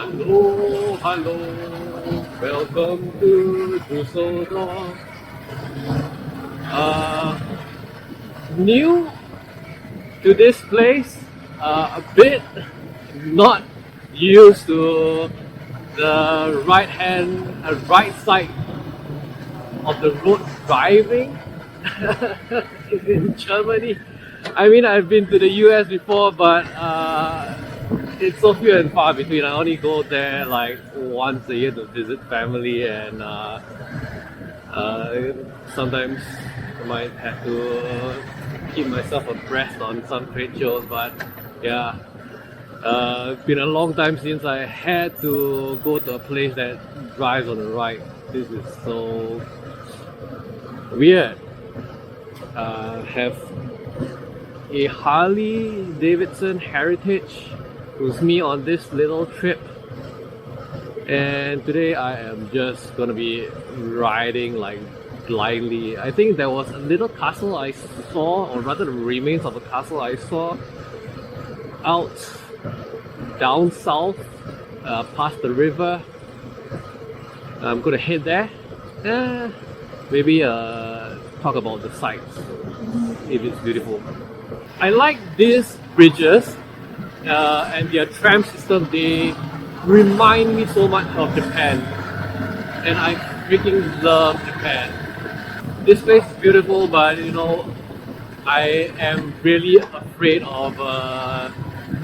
Hello, hello, welcome to Dusseldorf. New to this place, a bit not used to the right side of the road driving in Germany. I mean, I've been to the US before, but it's so few and far between. I only go there like once a year to visit family, and sometimes I might have to keep myself abreast on some trade shows. But yeah, it's been a long time since I had to go to a place that drives on the right. This is so weird. Have a Harley Davidson Heritage with me on this little trip, and today I am just gonna be riding like blindly. I think there was a little castle I saw, or rather the remains of a castle I saw out down south, past the river. I'm gonna head there. Maybe talk about the sights if it's beautiful. I like these bridges and their tram system. They remind me so much of Japan, and I freaking love Japan. This place is beautiful, but you know, I am really afraid of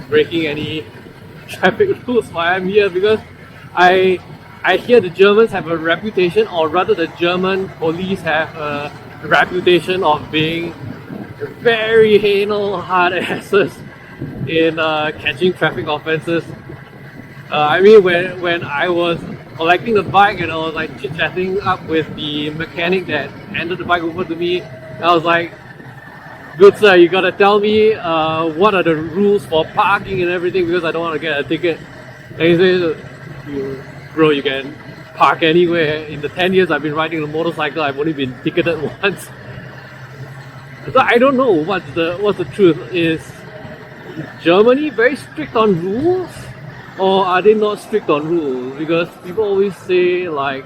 breaking any traffic rules while I'm here, because I hear the Germans have a reputation, or rather the German police have a reputation of being very hard asses in catching traffic offences. I mean, when I was collecting the bike and I was like chit-chatting up with the mechanic that handed the bike over to me, I was like, "Good sir, you gotta tell me what are the rules for parking and everything, because I don't want to get a ticket." And he says, "Bro, you can park anywhere. In the 10 years I've been riding a motorcycle, I've only been ticketed once." So I don't know what's the truth. Is Germany very strict on rules, or are they not strict on rules? Because people always say, like,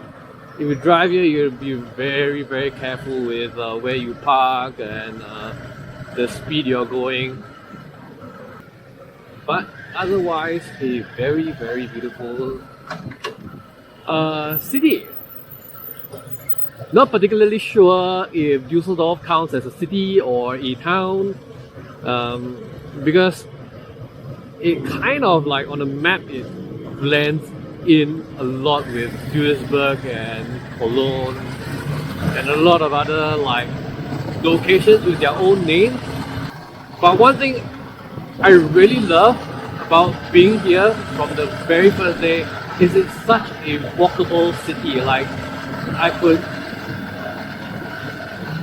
if you drive here, you'll be very careful with where you park and the speed you're going. But otherwise, a very beautiful city. Not particularly sure if Dusseldorf counts as a city or a town, because it kind of, like, on the map it blends in a lot with Duisburg and Cologne and a lot of other like locations with their own names. But one thing I really love about being here from the very first day is it's such a walkable city. Like, I could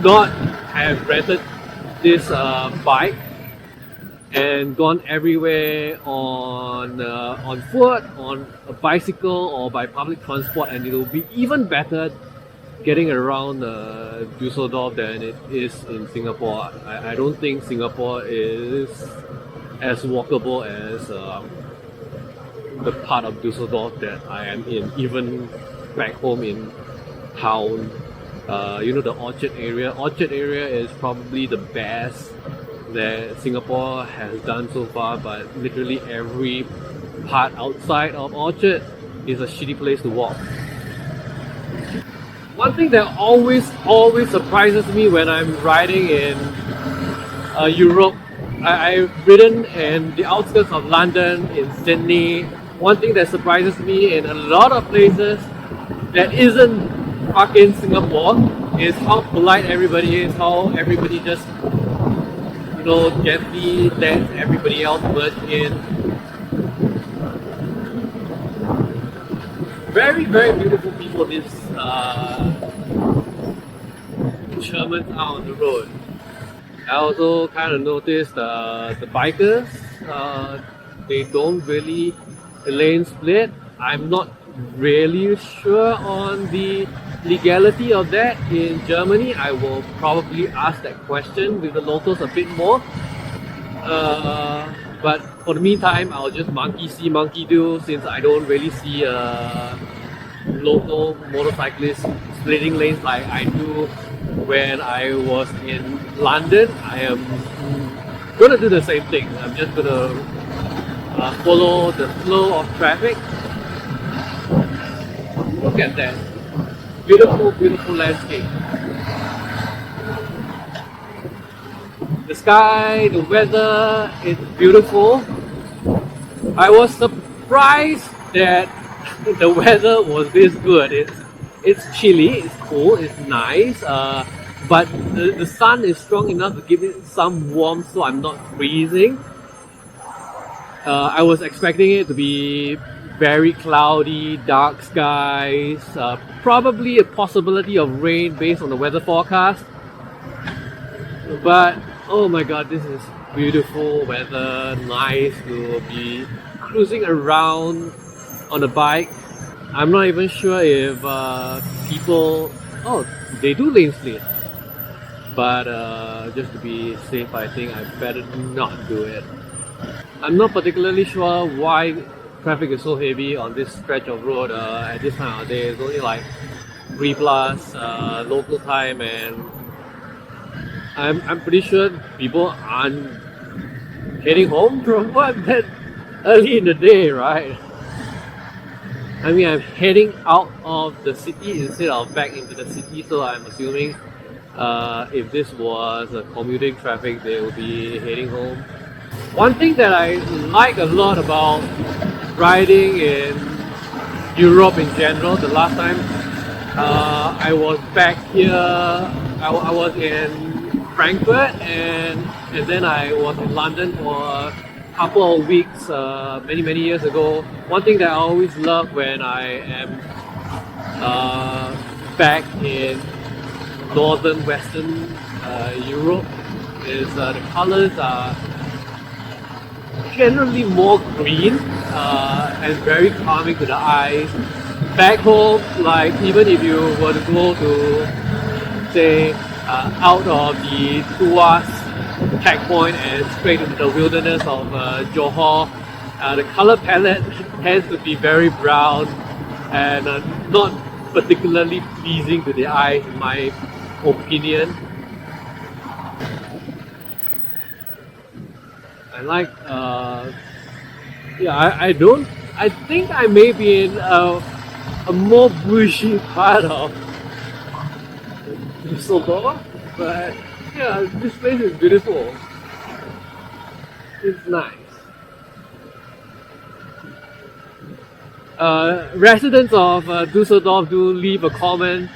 not have rented this bike and gone everywhere on foot, on a bicycle, or by public transport, and it'll be even better getting around Dusseldorf than it is in Singapore. I don't think Singapore is as walkable as the part of Dusseldorf that I am in, even back home in town. You know, the Orchard area. Orchard area is probably the best that Singapore has done so far, but literally every part outside of Orchard is a shitty place to walk. One thing that always surprises me when I'm riding in Europe, I've ridden in the outskirts of London, in Sydney. One thing that surprises me in a lot of places that isn't fucking Singapore is how polite everybody is, how everybody just, you know, gently lets everybody else merge in. Very beautiful people these Germans are on the road. I also kind of noticed the bikers, they don't really lane split. I'm not really sure on the legality of that in Germany. I will probably ask that question with the locals a bit more. But for the meantime, I'll just monkey see, monkey do, since I don't really see local motorcyclists splitting lanes like I do when I was in London. I am gonna do the same thing. I'm just gonna follow the flow of traffic. Look at that. Beautiful, beautiful landscape. The sky, the weather, it's beautiful. I was surprised that the weather was this good. It's chilly, it's cool, it's nice, but the sun is strong enough to give it some warmth so I'm not freezing. I was expecting it to be very cloudy, dark skies, probably a possibility of rain based on the weather forecast. But oh my god, this is beautiful weather, nice to be cruising around on a bike. I'm not even sure if people, oh, they do lane split. But just to be safe, I think I better not do it. I'm not particularly sure why traffic is so heavy on this stretch of road at this time of day. It's only like 3 plus local time, and I'm pretty sure people aren't heading home from work that early in the day, right? I mean, I'm heading out of the city instead of back into the city, so I'm assuming if this was commuting traffic, they will be heading home. One thing that I like a lot about riding in Europe in general, the last time I was back here, I was in Frankfurt, and then I was in London for a couple of weeks many years ago. One thing that I always love when I am back in northern western Europe is the colors are generally more green and very calming to the eyes. Back home, like even if you were to go to say out of the Tuas checkpoint and straight into the wilderness of Johor, the color palette tends to be very brown and not particularly pleasing to the eye, in my opinion. I like, yeah, I think I may be in a more bushy part of Dusseldorf, but yeah, this place is beautiful. It's nice. Residents of Dusseldorf, do leave a comment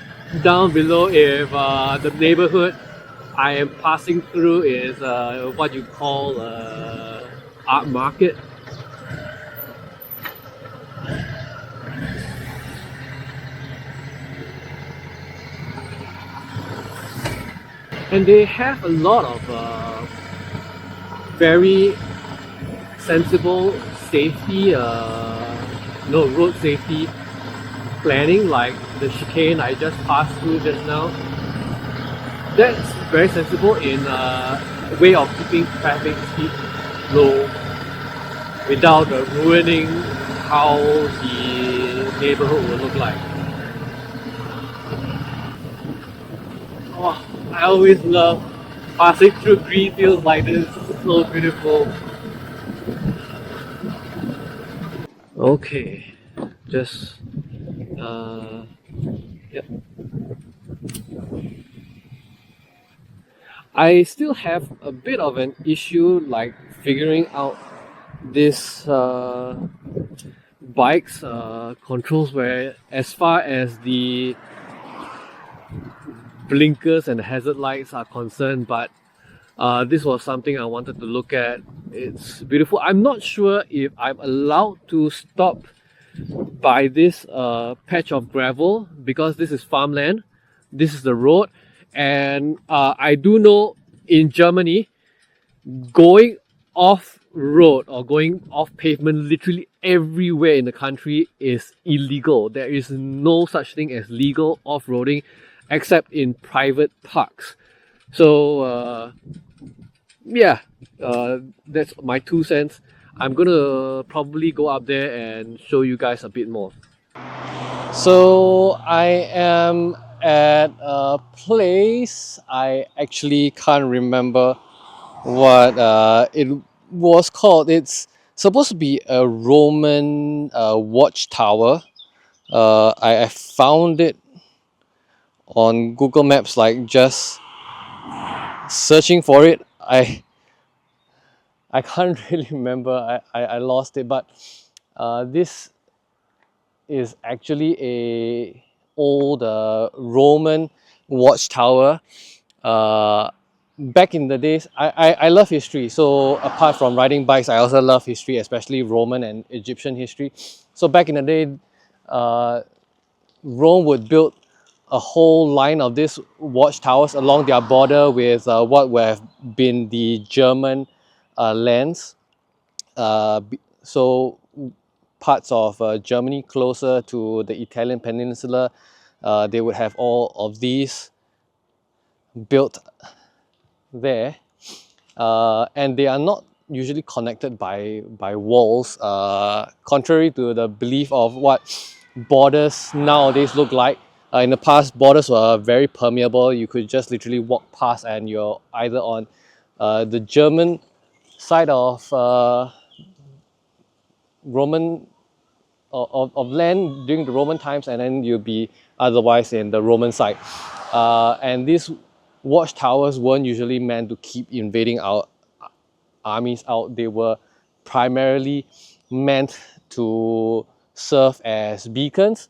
down below if the neighborhood I am passing through is what you call art market. And they have a lot of very sensible safety, road safety planning, like the chicane I just passed through just now. That's very sensible in a way of keeping traffic speed low without ruining how the neighborhood will look like. Oh, I always love passing through green fields like this. It's so beautiful. Okay, just yep. I still have a bit of an issue like figuring out this bike's controls, where as far as the blinkers and hazard lights are concerned, but this was something I wanted to look at. It's beautiful. I'm not sure if I'm allowed to stop by this patch of gravel because this is farmland. This is the road, and I do know in Germany, going off road or going off pavement literally everywhere in the country is illegal. There is no such thing as legal off-roading except in private parks. So yeah, That's my 2 cents. I'm gonna probably go up there and show you guys a bit more. So I am at a place I actually can't remember what it was called. It's supposed to be a Roman watchtower. I found it on Google Maps, like just searching for it. I can't really remember. I lost it, but this is actually a old Roman watchtower. Back in the days, I love history. So apart from riding bikes, I also love history, especially Roman and Egyptian history. So back in the day, Rome would build a whole line of these watchtowers along their border with what would have been the German lands. So parts of Germany closer to the Italian peninsula, they would have all of these built there, and they are not usually connected by walls, contrary to the belief of what borders nowadays look like. In the past, borders were very permeable. You could just literally walk past and you're either on the German side of Roman of land during the Roman times, and then you'll be otherwise in the Roman side. And these watchtowers weren't usually meant to keep invading our armies out. They were primarily meant to serve as beacons.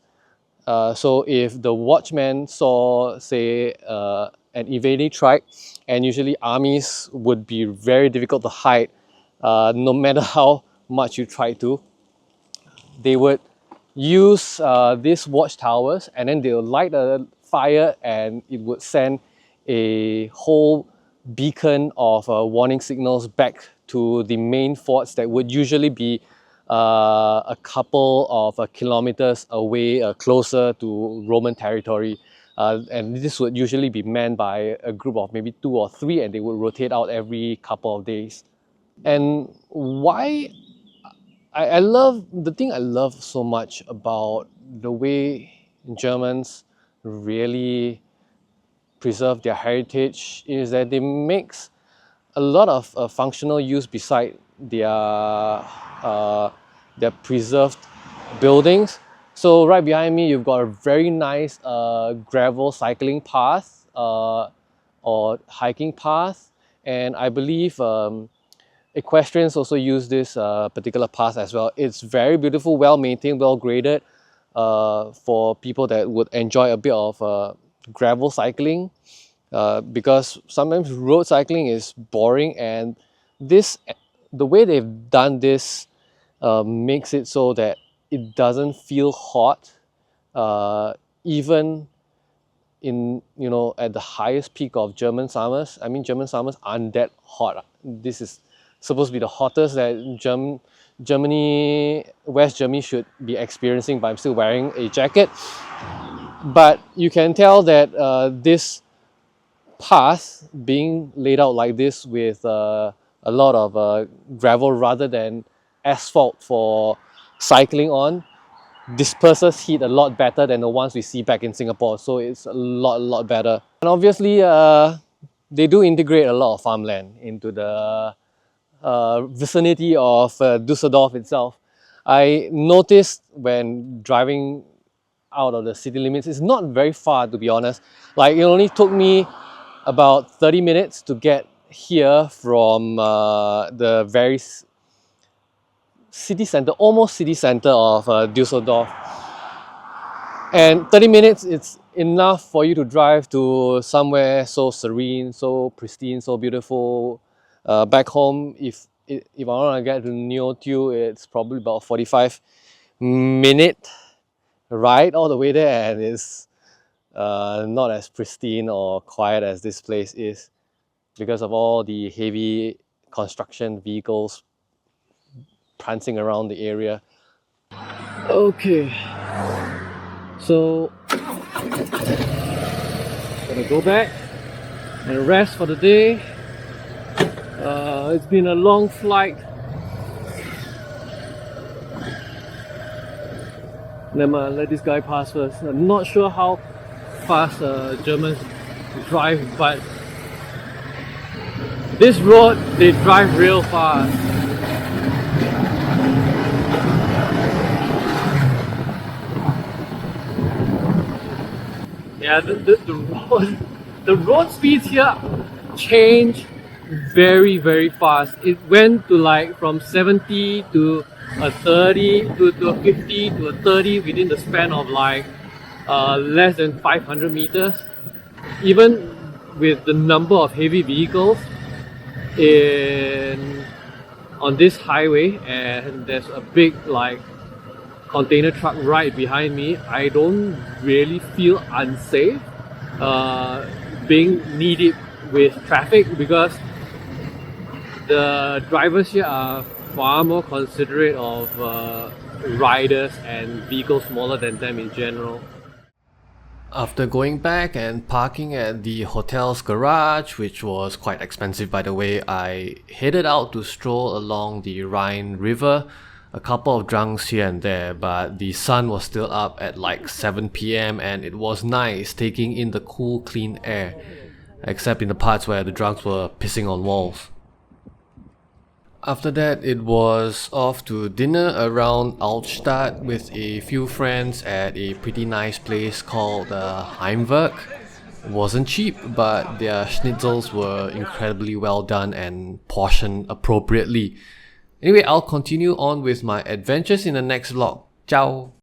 So if the watchman saw, say, an invading tribe, and usually armies would be very difficult to hide, no matter how much you try to, they would use these watchtowers, and then they'll light a fire and it would send a whole beacon of warning signals back to the main forts that would usually be a couple of kilometers away, closer to Roman territory. And this would usually be manned by a group of maybe 2 or 3, and they would rotate out every couple of days. And why I love, the thing I love so much about the way Germans really preserve their heritage is that they mix a lot of functional use beside their preserved buildings. So right behind me, you've got a very nice gravel cycling path or hiking path, and I believe equestrians also use this particular path as well. It's very beautiful, well maintained, well graded for people that would enjoy a bit of gravel cycling, because sometimes road cycling is boring, and the way they've done this makes it so that it doesn't feel hot, even in, you know, at the highest peak of German summers. I mean, German summers aren't that hot. This is supposed to be the hottest that Germany, West Germany should be experiencing, but I'm still wearing a jacket. But you can tell that this path being laid out like this with a lot of gravel rather than asphalt for cycling on disperses heat a lot better than the ones we see back in Singapore. So it's a lot better. And obviously they do integrate a lot of farmland into the vicinity of Dusseldorf itself. I noticed when driving out of the city limits, it's not very far, to be honest. Like, it only took me about 30 minutes to get here from the very city center, almost city center of Dusseldorf. And 30 minutes, it's enough for you to drive to somewhere so serene, so pristine, so beautiful. Back home, if I want to get to Neo-Tiew, it's probably about 45-minute ride all the way there, and it's not as pristine or quiet as this place is because of all the heavy construction vehicles prancing around the area. Okay, so gonna go back and rest for the day. It's been a long flight. Never mind, let this guy pass first. I'm not sure how fast Germans drive, but this road, they drive real fast. Yeah, the road speeds here change very fast. It went to like from 70 to a 30 to a 50 to a 30 within the span of like less than 500 meters. Even with the number of heavy vehicles on this highway, and there's a big like container truck right behind me, I don't really feel unsafe being knee-deep with traffic, because the drivers here are far more considerate of riders and vehicles smaller than them in general. After going back and parking at the hotel's garage, which was quite expensive by the way, I headed out to stroll along the Rhine River. A couple of drunks here and there, but the sun was still up at like 7 PM and it was nice taking in the cool, clean air, except in the parts where the drunks were pissing on walls. After that, it was off to dinner around Altstadt with a few friends at a pretty nice place called Heimwerk. It wasn't cheap, but their schnitzels were incredibly well done and portioned appropriately. Anyway, I'll continue on with my adventures in the next vlog. Ciao!